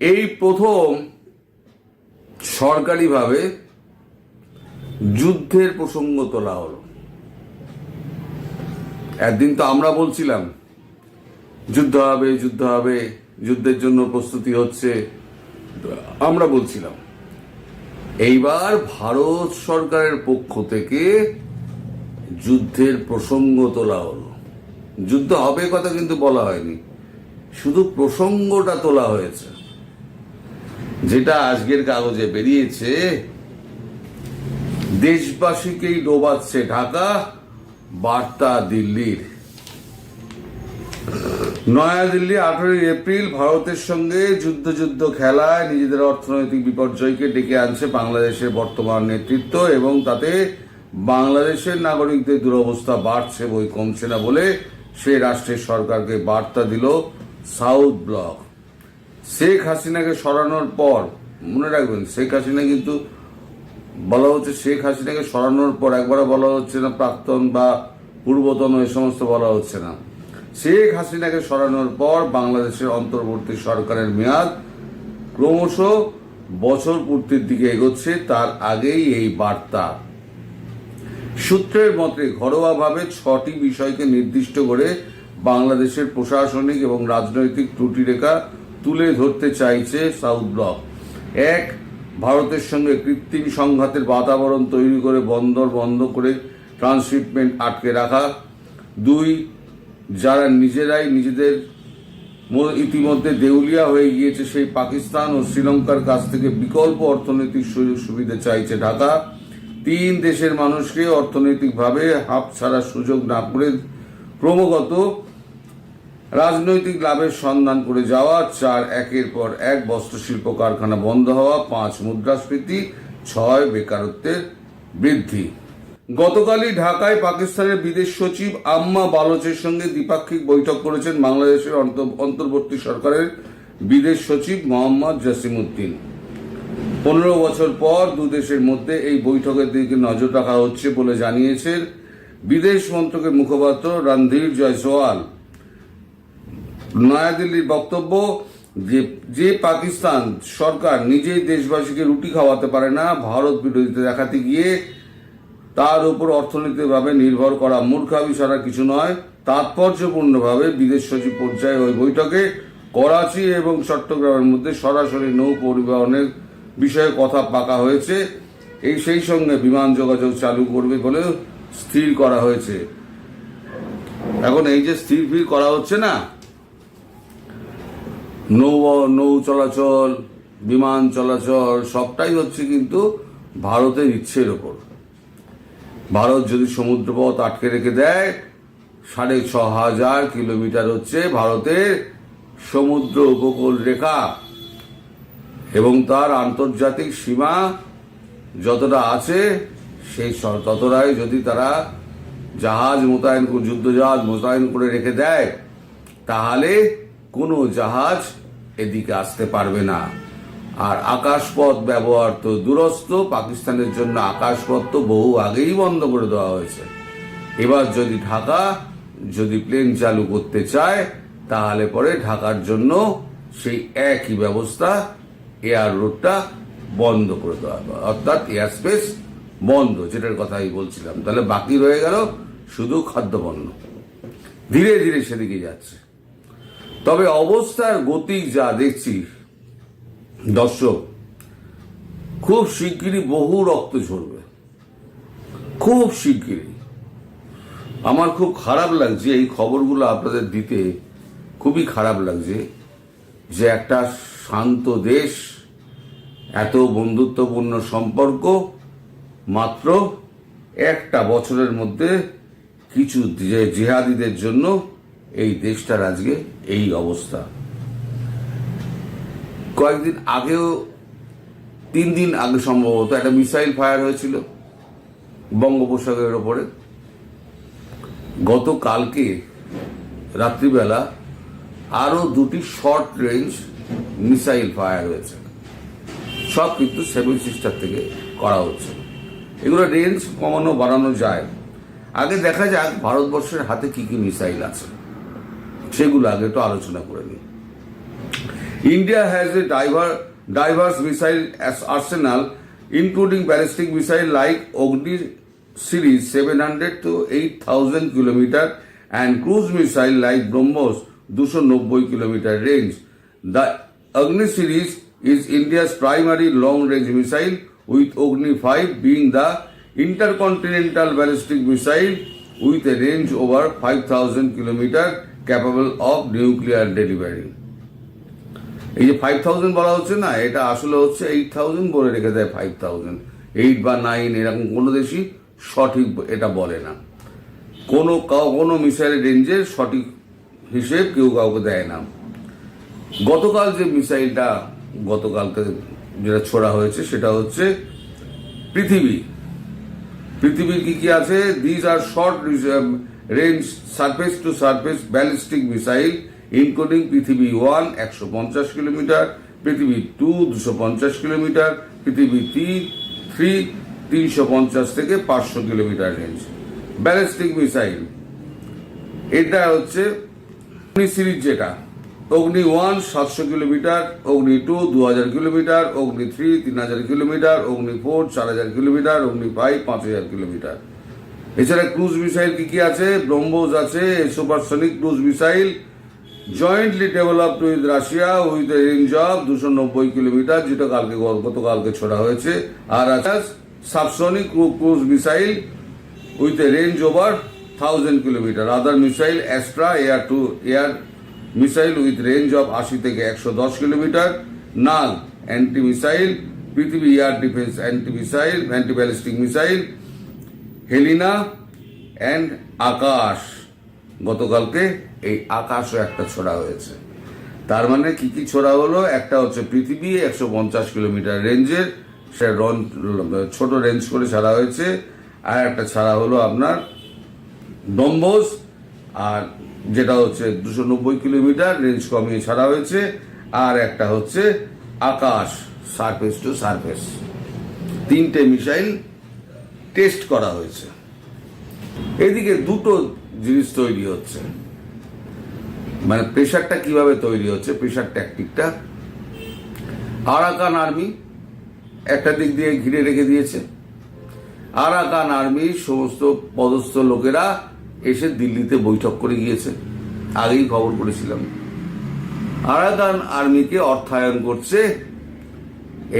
এই প্রথম সরকারিভাবে যুদ্ধের প্রসঙ্গ তোলা হলো। একদিন তো আমরা বলছিলাম যুদ্ধ হবে, যুদ্ধ হবে, যুদ্ধের জন্য প্রস্তুতি হচ্ছে, আমরা বলছিলাম। এইবার ভারত সরকারের পক্ষ থেকে যুদ্ধের প্রসঙ্গ তোলা হলো। যুদ্ধ হবে কথা কিন্তু বলা হয়নি, শুধু প্রসঙ্গটা তোলা হয়েছে। যেটা আজকের কাগজে বেরিয়েছে, দেশবাসীকেই ডোবাচ্ছে ঢাকা, বার্তা দিল্লির। নয়াদিল্লি 18 এপ্রিল ভারতের সঙ্গে যুদ্ধ খেলায় নিজেদের অর্থনৈতিক বিপর্যয়কে ডেকে আনছে বাংলাদেশের বর্তমান নেতৃত্ব, এবং তাতে বাংলাদেশের নাগরিকদের দুরবস্থা বাড়ছে, বই কমছে না বলে সে রাষ্ট্রের সরকারকে বার্তা দিল সাউথ ব্লক। শেখ হাসিনাকে সরানোর পর, মনে রাখবেন শেখ হাসিনা কিন্তু বলা হচ্ছে, শেখ হাসিনাকে সরানোর পর একবারও বলা হচ্ছে না প্রাক্তন বা পূর্বতন, এ সমস্ত বলা হচ্ছে না। শেখ হাসিনাকে সরানোর পর বাংলাদেশের অন্তর্বর্তী সরকারের মেয়াদ ক্রমশ বছর পূর্তির দিকে এগোচ্ছে, তার আগেই এই বার্তা। সূত্রের মতে ঘরোয়াভাবে 6টি বিষয়কে নির্দিষ্ট করে বাংলাদেশের প্রশাসনিক এবং রাজনৈতিক ত্রুটিরেখা তুলে ধরতে চাইছে সাউথ ব্লক। 1. ভারতের সঙ্গে কৃত্রিম সংঘাতের বাতাবরণ তৈরি করে বন্দর বন্ধ করে ট্রান্সশিপমেন্ট আটকে রাখা। 2. যারা নিজেরাই নিজেদের ইতিমধ্যে দেউলিয়া হয়ে গিয়েছে সেই পাকিস্তান ও শ্রীলঙ্কার কাছ থেকে বিকল্প অর্থনৈতিক সুযোগ সুবিধা চাইছে ঢাকা। 3. দেশের মানুষকে অর্থনৈতিকভাবে হাঁপ ছাড়ার সুযোগ না করে ক্রমাগত রাজনৈতিক লাভের সন্ধান করে যাওয়া। 4. একের পর এক বস্ত্রশিল্প কারখানা বন্ধ হওয়া। 5. মুদ্রাস্ফীতি। 6. বেকারত্বের বৃদ্ধি। গতকালই ঢাকায় পাকিস্তানের বিদেশ সচিব আম্মা বালোচের সঙ্গে দ্বিপাক্ষিক বৈঠক করেছেন বাংলাদেশের অন্তর্বর্তী সরকারের বিদেশ সচিব মোহাম্মদ জসিমউদ্দিন। 15 বছর পর দুদেশের মধ্যে এই বৈঠকের দিকে নজর রাখা হচ্ছে বলে জানিয়েছেন বিদেশ মন্ত্রকের মুখপাত্র রণধীর জয়সওয়াল। নয়াদিল্লির বক্তব্য, যে পাকিস্তান সরকার নিজেই দেশবাসীকে রুটি খাওয়াতে পারে না, ভারত বিরোধিতা দেখাতে গিয়ে তার উপর অর্থনৈতিকভাবে নির্ভর করা মূর্খামি ছাড়া কিছু নয়। তাৎপর্যপূর্ণভাবে বিদেশ সচিব পর্যায়ে ওই বৈঠকে করাচি এবং চট্টগ্রামের মধ্যে সরাসরি নৌ পরিবহনের বিষয়ে কথা পাকা হয়েছে। সেই সঙ্গে বিমান যোগাযোগ চালু করবে বলে স্থির করা হয়েছে। এখন এই যে স্থির করা হচ্ছে না, নৌ চলাচল, বিমান চলাচল সবটাই হচ্ছে কিন্তু ভারতের ইচ্ছের ওপর। ভারত যদি সমুদ্রপথ আটকে রেখে দেয়, 6,500 কিলোমিটার হচ্ছে ভারতের সমুদ্র উপকূল রেখা, এবং তার আন্তর্জাতিক সীমা যতটা আছে সেই ততটাই যদি তারা জাহাজ মোতায়েন, যুদ্ধজাহাজ মোতায়েন করে রেখে দেয়, তাহলে কোনো জাহাজ এদিকে আসতে পারবে না। আর আকাশপথ ব্যবহার তো দূরস্থ, পাকিস্তানের জন্য আকাশপথ তো বহু আগেই বন্ধ করে দেওয়া হয়েছে। এবার যদি ঢাকা প্লেন চালু করতে চায়, তাহলে পরে ঢাকার জন্য সেই একই ব্যবস্থা, এয়ার রোডটা বন্ধ করে দেওয়া হবে, অর্থাৎ এয়ার স্পেস বন্ধ, যেটার কথাই বলছিলাম। তাহলে বাকি রয়ে গেল শুধু খাদ্যপণ্য। ধীরে ধীরে সেদিকে যাচ্ছে। তবে অবস্থার গতি যা দেখছি দর্শক, খুব শিগগিরই বহু রক্ত ঝরবে, খুব শিগগিরই। আমার খুব খারাপ লাগছে এই খবরগুলো আপনাদের দিতে, খুবই খারাপ লাগছে যে একটা শান্ত দেশ, এত বন্ধুত্বপূর্ণ সম্পর্ক, মাত্র একটা বছরের মধ্যে কিছু জিহাদিদের জন্য এই দেশটার আজকে এই অবস্থা। কয়েকদিন আগেও, 3 দিন আগে সম্ভবত একটা মিসাইল ফায়ার হয়েছিল বঙ্গোপসাগরের ওপরে। গতকালকে রাত্রিবেলা আরো 2টি শর্ট রেঞ্জ মিসাইল ফায়ার হয়েছে, সব কিন্তু 7 সিস্টার থেকে করা হচ্ছে। এগুলো রেঞ্জ কমানো বাড়ানো যায়। আগে দেখা যাক ভারতবর্ষের হাতে কি কি মিসাইল আছে, সেগুলো আগে তো আলোচনা করে নিই। India has a diverse missile arsenal, including ballistic missile like Agni series 700 to 8,000 km and cruise missile like BrahMos 290 km range. The Agni series is India's primary long-range missile, with Agni 5 being the intercontinental ballistic missile with a range over 5,000 km capable of nuclear delivery. এই যে 5,000 বলা হচ্ছে না, এটা আসলে হচ্ছে 8,000 বলে রেখে দেয়। 5,000 8 বা 9 এরকম কোনো দেশই সঠিক এটা বলে না। কোনো মিসাইলের রেঞ্জের সঠিক হিসেব কেউ কাউকে দেয় না। গতকাল যে মিসাইলটা গতকালকে যেটা ছোড়া হয়েছে সেটা হচ্ছে পৃথিবীর কি আছে? These are short range surface two surface ballistic missile, including পৃথিবী 1 150 কিলোমিটার, পৃথিবী 2 250 কিলোমিটার, পৃথিবী 3 350 থেকে 500 কিলোমিটার রেঞ্জ ব্যালিস্টিক মিসাইল। এটা হচ্ছে অগ্নি সিরিজ, যেটা অগ্নি 1 700 কিলোমিটার, অগ্নি 2 2000 কিলোমিটার, অগ্নি 3 3000 কিলোমিটার, অগ্নি 4 4000 কিলোমিটার, অগ্নি 5 5000 কিলোমিটার। এছাড়া ক্রুজ মিসাইল কি আছে? ব্রহ্মোস আছে, supersonic cruise missile jointly developed with Russia with a range of 290 kilometre, যেটা গতকালকে ছোড়া হয়েছে। আর আছে subsonic cruise missile with a range over 1000 kilometre. Other missile Astra air to air missile with range of 80 থেকে 110 kilometre, Nag anti missile, Prithvi air defence anti missile anti ballistic missile, Helina and Akash. গতকালকে এই আকাশও একটা ছোড়া হয়েছে। তার মানে কি ছোড়া হলো? একটা হচ্ছে পৃথিবী 150 কিলোমিটার রেঞ্জের, সে ছোট রেঞ্জ করে ছাড়া হয়েছে। আর একটা ছাড়া হলো আপনার ব্রহ্মোস, আর যেটা হচ্ছে 290 কিলোমিটার রেঞ্জ কমিয়ে ছাড়া হয়েছে। আর একটা হচ্ছে আকাশ সারফেস টু সারফেস। 3টে মিসাইল টেস্ট করা হয়েছে। এদিকে দুটো জিনিস তৈরি হচ্ছে, মানে প্রেশারটা কিভাবে তৈরি হচ্ছে, প্রেশার ট্যাকটিকটা। আরাকান আর্মি একটা দিক দিয়ে ঘিরে রেখে দিয়েছে। আরাকান আর্মির সমস্ত পদস্থ লোকেরা এসে দিল্লিতে বৈঠক করে গিয়েছে, আগেই খবর করেছিলাম। আরাকান আর্মিকে অর্থায়ন করছে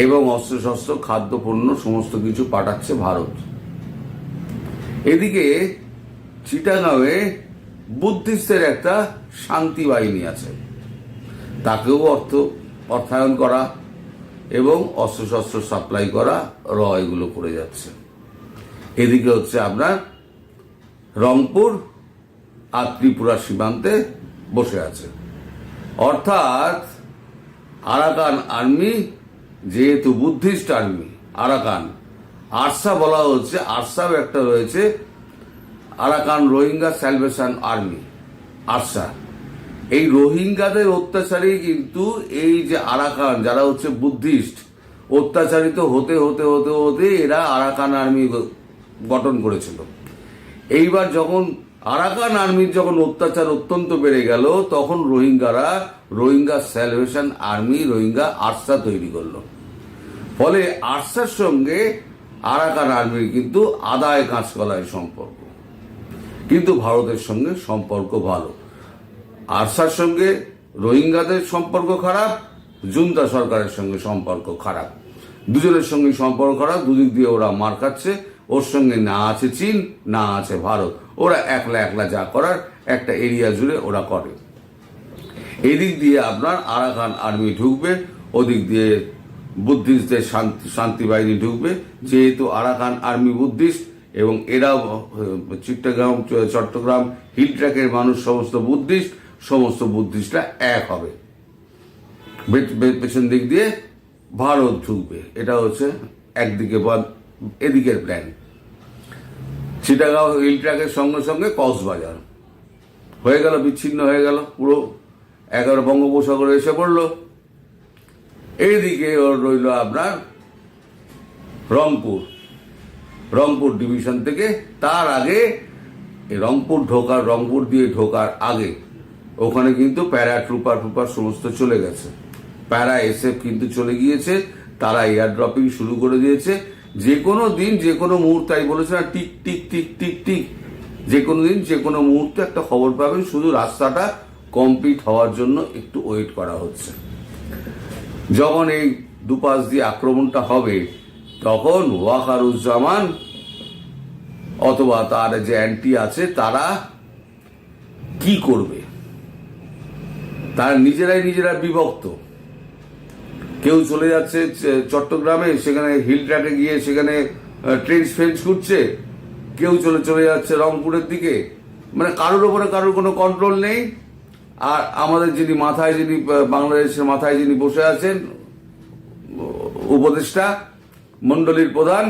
এবং অস্ত্রশস্ত্র খাদ্যপণ্য সমস্ত কিছু পাঠাচ্ছে ভারত। এদিকে চিটাগাঁওয়ে বুদ্ধিস্টের একটা শান্তি বাহিনী আছে, তাকেও অর্থায়ন করা এবং অস্ত্রশস্ত্র সাপ্লাই করা এগুলো করে যাচ্ছে। এদিকে হচ্ছে আপনার রংপুর আর ত্রিপুরা সীমান্তে বসে আছে। অর্থাৎ আরাকান আর্মি যেহেতু বুদ্ধিস্ট আর্মি, আরাকান আরসা বলা হচ্ছে, আরসাও একটা রয়েছে, Arakan Rohingya salvation army ARSA. এই রোহিঙ্গাদের অত্যাচারী কিন্তু এই যে আরাকান যারা হচ্ছে বুদ্ধিস্ট, অত্যাচারিত হতে হতে হতে হতে এরা আরাকান আর্মি গঠন করেছিল। এইবার যখন আরাকান আর্মির যখন অত্যাচার অত্যন্ত বেড়ে গেল, তখন Rohingya salvation army Rohingya ARSA তৈরি করলো। ফলে আরসার সঙ্গে আরাকান আর্মির কিন্তু আদায় কাঁচকলায় সম্পর্ক, কিন্তু ভারতের সঙ্গে সম্পর্ক ভালো। আরসার সঙ্গে রোহিঙ্গাদের সম্পর্ক খারাপ, জুন্তা সরকারের সঙ্গে সম্পর্ক খারাপ, দুজনের সঙ্গে সম্পর্ক খারাপ। দুদিক দিয়ে ওরা মার খাচ্ছে। ওর সঙ্গে না আছে চীন, না আছে ভারত। ওরা একলা যা করার একটা এরিয়া জুড়ে ওরা করে। এদিক দিয়ে আপনার আরাকান আর্মি ঢুকবে, ওদিক দিয়ে বুদ্ধিস্টদের শান্তি বাহিনী ঢুকবে। যেহেতু আরাকান আর্মি বুদ্ধিস্ট এবং এরাও চট্টগ্রাম হিল ট্র্যাকের মানুষ সমস্ত বুদ্ধিস্টরা এক হবে। পেছন দিক দিয়ে ভারত ঢুকবে। এটা হচ্ছে একদিকে এদিকের প্ল্যান। চিটাগাঁও হিল ট্র্যাকের সঙ্গে সঙ্গে কক্সবাজার হয়ে গেল, বিচ্ছিন্ন হয়ে গেল পুরো। 11 বঙ্গোপসাগরে এসে পড়ল। এইদিকে রইল আপনার রংপুর ডিভিশন থেকে। তার আগে রংপুর দিয়ে ঢোকার আগে ওখানে কিন্তু প্যারা ট্রুপার সমস্ত চলে গেছে। প্যারা এসএফ কিন্তু চলে গিয়েছে, তারা এয়ার ড্রপিং শুরু করে দিয়েছে। যে কোনো দিন যে কোনো মুহূর্তে, আমি বলেছি না, tick tick tick tick tick, যে কোনো দিন যে কোনো মুহূর্তে একটা খবর পাবেন। শুধু রাস্তাটা কমপ্লিট হওয়ার জন্য একটু ওয়েট করা হচ্ছে। যখন এই দুপাশ দিয়ে আক্রমণটা হবে, তখন ওয়াকারুজ্জামান অথবা তার যে অ্যান্টি আছে তারা কি করবে? তারা নিজেরা বিভক্ত। কেউ চলে যাচ্ছে চট্টগ্রামে, সেখানে হিল ট্র্যাকে গিয়ে সেখানে ট্রেন্স ফেন্স করছে, কেউ চলে যাচ্ছে রংপুরের দিকে। মানে কারোর ওপরে কারোর কোনো কন্ট্রোল নেই। আর আমাদের যিনি বাংলাদেশের মাথায় যিনি বসে আছেন, উপদেষ্টা মন্ডলীর প্রধান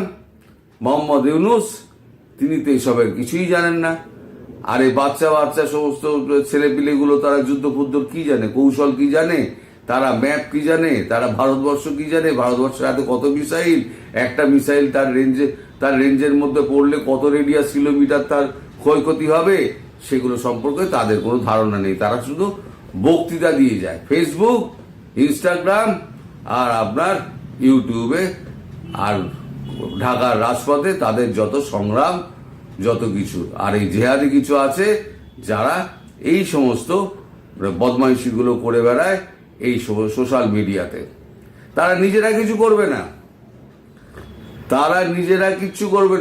মোহাম্মদ ইউনূস, তিনি তো এসবের কিছুই জানেন না। আর এই বাচ্চা সমস্ত ছেলেপিলেগুলো তারা যুদ্ধ কি জানে, কৌশল কি জানে, তারা ম্যাপ কি জানে, তারা ভারতবর্ষ কি জানে, ভারতবর্ষের হাতে কত মিসাইল, একটা মিসাইল তার রেঞ্জের মধ্যে পড়লে কত রেডিয়াস কিলোমিটার তার ক্ষয়ক্ষতি হবে, সেগুলো সম্পর্কে তাদের কোনো ধারণা নেই। তারা শুধু বক্তৃতা দিয়ে যায় ফেসবুক, ইনস্টাগ্রাম আর আপনার ইউটিউবে, আর ঢাকার রাজপথে তাদের যত সংগ্রাম, যত কিছু। আর এই জেহাদি কিছু আছে যারা এই সমস্ত বদমাইশিগুলো করে বেড়ায় এই সোশ্যাল মিডিয়াতে। তারা নিজেরা কিছু করবে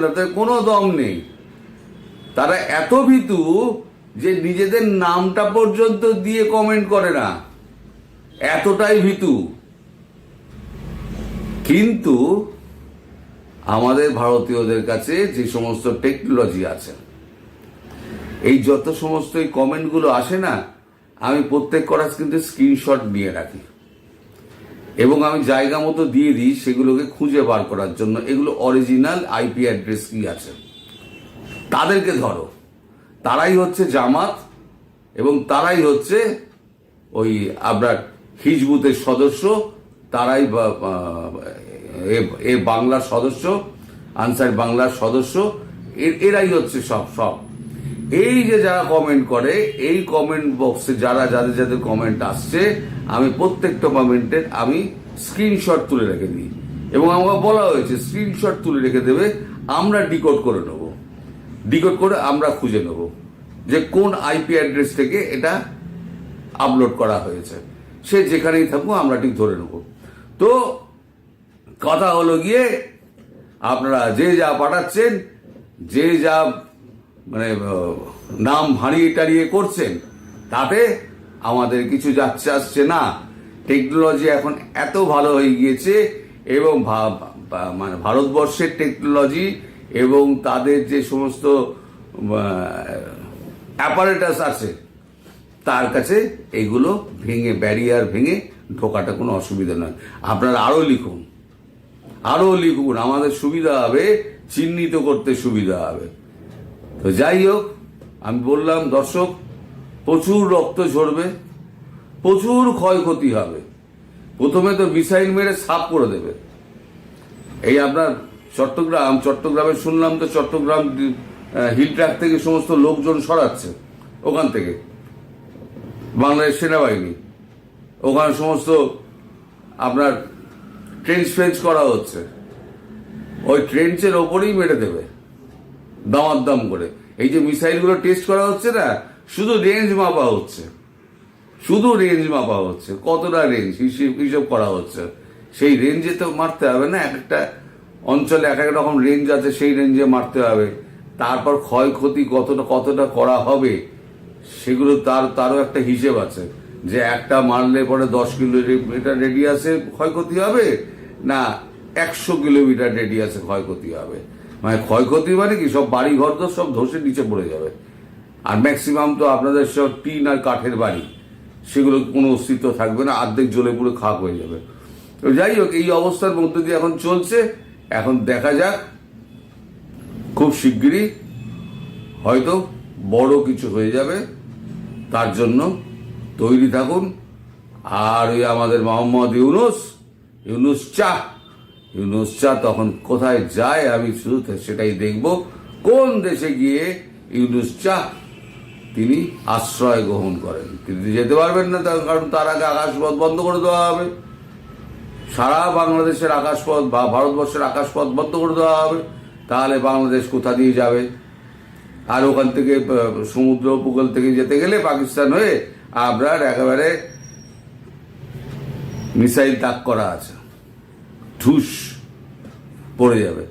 না, তাদের কোনো দম নেই। তারা এত ভীতু যে নিজেদের নামটা পর্যন্ত দিয়ে কমেন্ট করে না, এতটাই ভীতু। কিন্তু আমাদের ভারতীয়দের কাছে যে সমস্ত টেকনোলজি আছে, এই যত সমস্ত এই কমেন্টগুলো আসে না, আমি প্রত্যেক কটা কিন্তু স্ক্রিনশট নিয়ে রাখি এবং আমি জায়গা মতো দিয়ে দিই সেগুলোকে খুঁজে বার করার জন্য। এগুলো অরিজিনাল আইপি অ্যাড্রেস কি আছে, তাদেরকে ধরো। তারাই হচ্ছে জামাত এবং তারাই হচ্ছে ওই আপনার হিজবুতের সদস্য, তারাই বাংলার সদস্য, আনসার বাংলার সদস্য, এরাই হচ্ছে সব। এই যে যারা কমেন্ট করে, এই কমেন্ট বক্সে যাদের কমেন্ট আসছে, আমি প্রত্যেকটা কমেন্টের আমি স্ক্রিনশট তুলে রেখে দিই এবং আমাকে বলা হয়েছে স্ক্রিনশট তুলে রেখে দেবে, আমরা ডিকোড করে নেব, ডিকোড করে আমরা খুঁজে নেব যে কোন আইপি অ্যাড্রেস থেকে এটা আপলোড করা হয়েছে। সে যেখানেই থাকবো আমরা ঠিক ধরে নেব। তো কথা হলো গিয়ে, আপনারা যে যা পাঠাচ্ছেন, যে যা মানে নাম হারিয়ে টারিয়ে করছেন, তাতে আমাদের কিছু যাচ্ছে আসছে না। টেকনোলজি এখন এত ভালো হয়ে গিয়েছে এবং মানে ভারতবর্ষের টেকনোলজি এবং তাদের যে সমস্ত অ্যাপারেটাস আছে, তার কাছে এগুলো ব্যারিয়ার ভেঙে ঢোকাটা কোনো অসুবিধা নয়। আপনারা আরো লিখুন, আমাদের সুবিধা হবে, চিহ্নিত করতে সুবিধা হবে। তো যাই হোক, আমি বললাম দর্শক, প্রচুর রক্ত ঝরবে, প্রচুর ক্ষয়ক্ষতি হবে। প্রথমে তো মিসাইল মেরে সাফ করে দেবে। এই আপনার চট্টগ্রামে শুনলাম তো, চট্টগ্রাম হিল ট্র্যাক থেকে সমস্ত লোকজন সরাচ্ছে, ওখান থেকে বাংলাদেশ সেনাবাহিনী, ওখানে সমস্ত আপনার ট্রেঞ্চ ফ্রেঞ্চ করা হচ্ছে। ওই ট্রেঞ্চের ওপরেই মেরে দেবে দামাদ্দাম করে। এই যে মিসাইলগুলো টেস্ট করা হচ্ছে না, শুধু রেঞ্জ মাপা হচ্ছে, কতটা রেঞ্জ হিসেব করা হচ্ছে। সেই রেঞ্জে তো মারতে হবে না, এক একটা অঞ্চলে এক এক রকম রেঞ্জ আছে, সেই রেঞ্জে মারতে হবে। তারপর ক্ষয়ক্ষতি কতটা করা হবে, সেগুলো তারও একটা হিসেব আছে, যে একটা মারলে পরে 10 কিলোমিটার রেডিয়াসে ক্ষয়ক্ষতি হবে না 100 কিলোমিটার রেডিয়াসে ক্ষয়ক্ষতি হবে। মানে ক্ষয়ক্ষতি মানে কি, সব বাড়ি ঘর তো সব ধসে নিচে পড়ে যাবে। আর ম্যাক্সিমাম তো আপনাদের সব টিন আর কাঠের বাড়ি, সেগুলো কোনো অস্তিত্ব থাকবে না, অর্ধেক জ্বলে পুরো খাক হয়ে যাবে। তো যাই হোক, এই অবস্থার মধ্যে দিয়ে এখন চলছে। এখন দেখা যাক, খুব শিগগিরই হয়তো বড় কিছু হয়ে যাবে, তার জন্য তৈরি থাকুন। আর ওই আমাদের মোহাম্মদ ইউনূস তখন কোথায় যায়, আমি শুধু সেটাই দেখব, কোন দেশে গিয়ে ইউনূস তিনি আশ্রয় গ্রহণ করেন। কিন্তু যেতে পারবেন না, তার কারণ তার আগে আকাশপথ বন্ধ করে দেওয়া হবে। সারা বাংলাদেশের আকাশপথ বা ভারতবর্ষের আকাশপথ বন্ধ করে দেওয়া হবে। তাহলে বাংলাদেশ কোথা দিয়ে যাবে? আর ওখান থেকে সমুদ্র উপকূল থেকে যেতে গেলে পাকিস্তান হয়ে আপনার একেবারে মিসাইল তাক করা আছে, ঠুস পড়ে যাবে।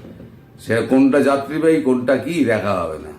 সে কোনটা যাত্রীবাহী কোনটা কি দেখা হবে না।